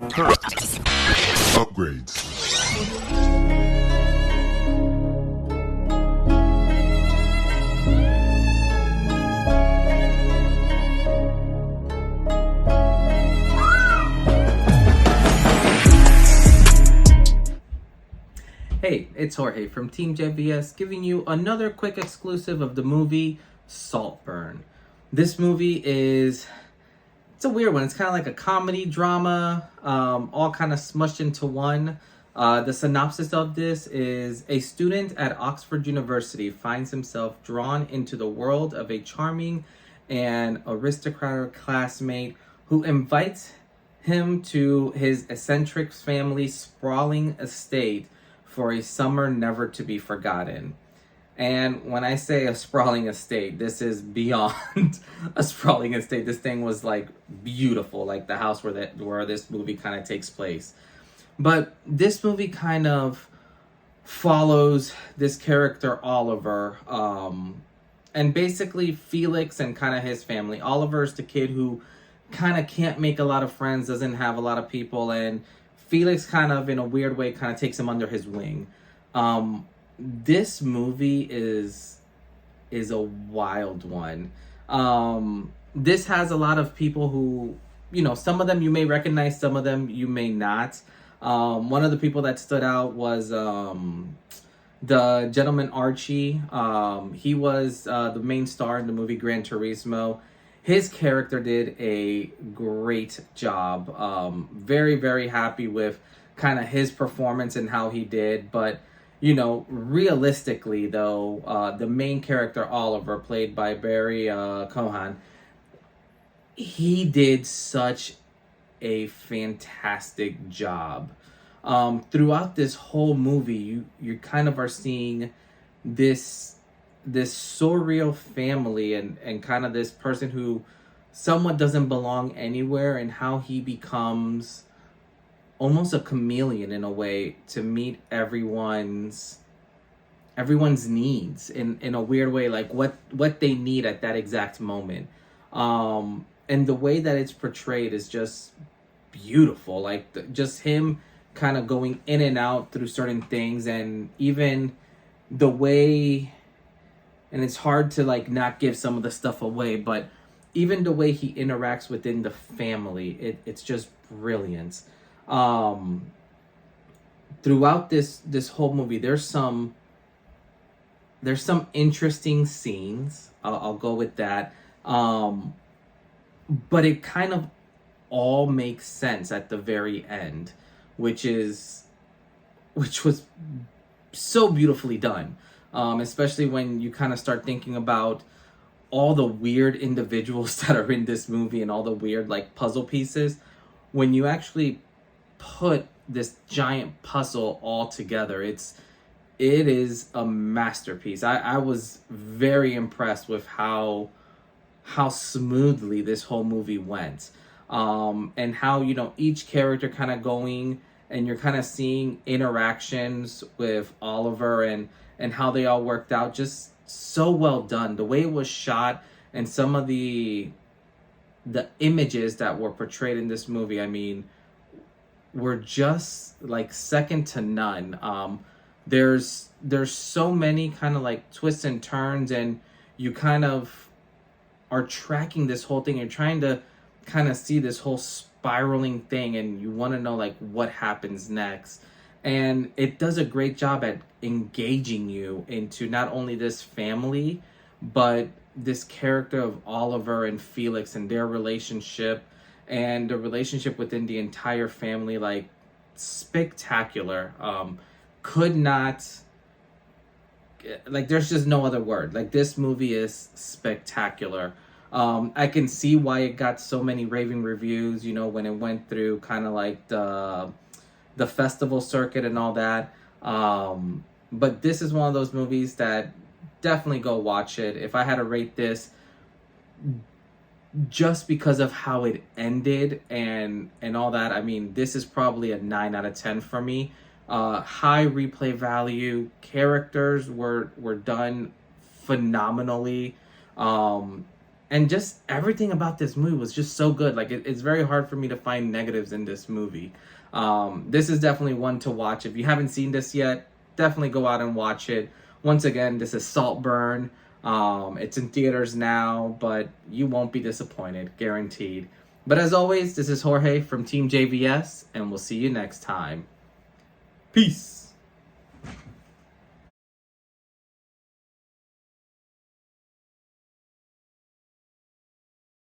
Upgrades. Hey, it's Jorge from TeamJVS giving you another quick exclusive of the movie SALTBURN. This movie it's a weird one. It's kind of like a comedy, drama, all kind of smushed into one. The synopsis of this is: a student at Oxford University finds himself drawn into the world of a charming and aristocratic classmate who invites him to his eccentric family's sprawling estate for a summer never to be forgotten. And when I say a sprawling estate, this is beyond a sprawling estate. This thing was like beautiful, like the house where this movie kind of takes place. But this movie kind of follows this character Oliver, and basically Felix and kind of his family. Oliver is the kid who kind of can't make a lot of friends, doesn't have a lot of people, and Felix kind of, in a weird way, kind of takes him under his wing. This movie is a wild one. This has a lot of people who, some of them you may recognize, some of them you may not. One of the people that stood out was the gentleman Archie. He was the main star in the movie Gran Turismo. His character did a great job. Very, very happy with kind of his performance and how he did. But, realistically, though, the main character, Oliver, played by Barry Cohan, he did such a fantastic job. Throughout this whole movie, you kind of are seeing this surreal family and kind of this person who somewhat doesn't belong anywhere, and how he becomes almost a chameleon in a way to meet everyone's needs in a weird way, like what they need at that exact moment. And the way that it's portrayed is just beautiful, like just him kind of going in and out through certain things, and even the way, and it's hard to like not give some of the stuff away, but even the way he interacts within the family, it's just brilliant. Throughout this whole movie, there's some interesting scenes. I'll go with that. But it kind of all makes sense at the very end, which was so beautifully done. Especially when you kind of start thinking about all the weird individuals that are in this movie and all the weird like puzzle pieces. When you actually put this giant puzzle all together, it is a masterpiece. I was very impressed with how smoothly this whole movie went, and how each character kind of going, and you're kind of seeing interactions with Oliver and how they all worked out. Just so well done. The way it was shot and some of the images that were portrayed in this movie, I mean, were just like second to none. There's so many kind of like twists and turns, and you kind of are tracking this whole thing. You're trying to kind of see this whole spiraling thing, and you want to know like what happens next. And it does a great job at engaging you into not only this family, but this character of Oliver and Felix and their relationship, and the relationship within the entire family. Like, spectacular. Could not, like, there's just no other word. Like, this movie is spectacular. I can see why it got so many raving reviews, when it went through kind of like the festival circuit and all that. But this is one of those movies that definitely go watch it. If I had to rate this, just because of how it ended and all that, I mean, this is probably a 9 out of 10 for me. High replay value. Characters were done phenomenally. And just everything about this movie was just so good. Like, it's very hard for me to find negatives in this movie. This is definitely one to watch. If you haven't seen this yet, definitely go out and watch it. Once again, this is Saltburn. It's in theaters now, but you won't be disappointed, guaranteed. But as always, this is Jorge from Team JVS, and we'll see you next time. Peace.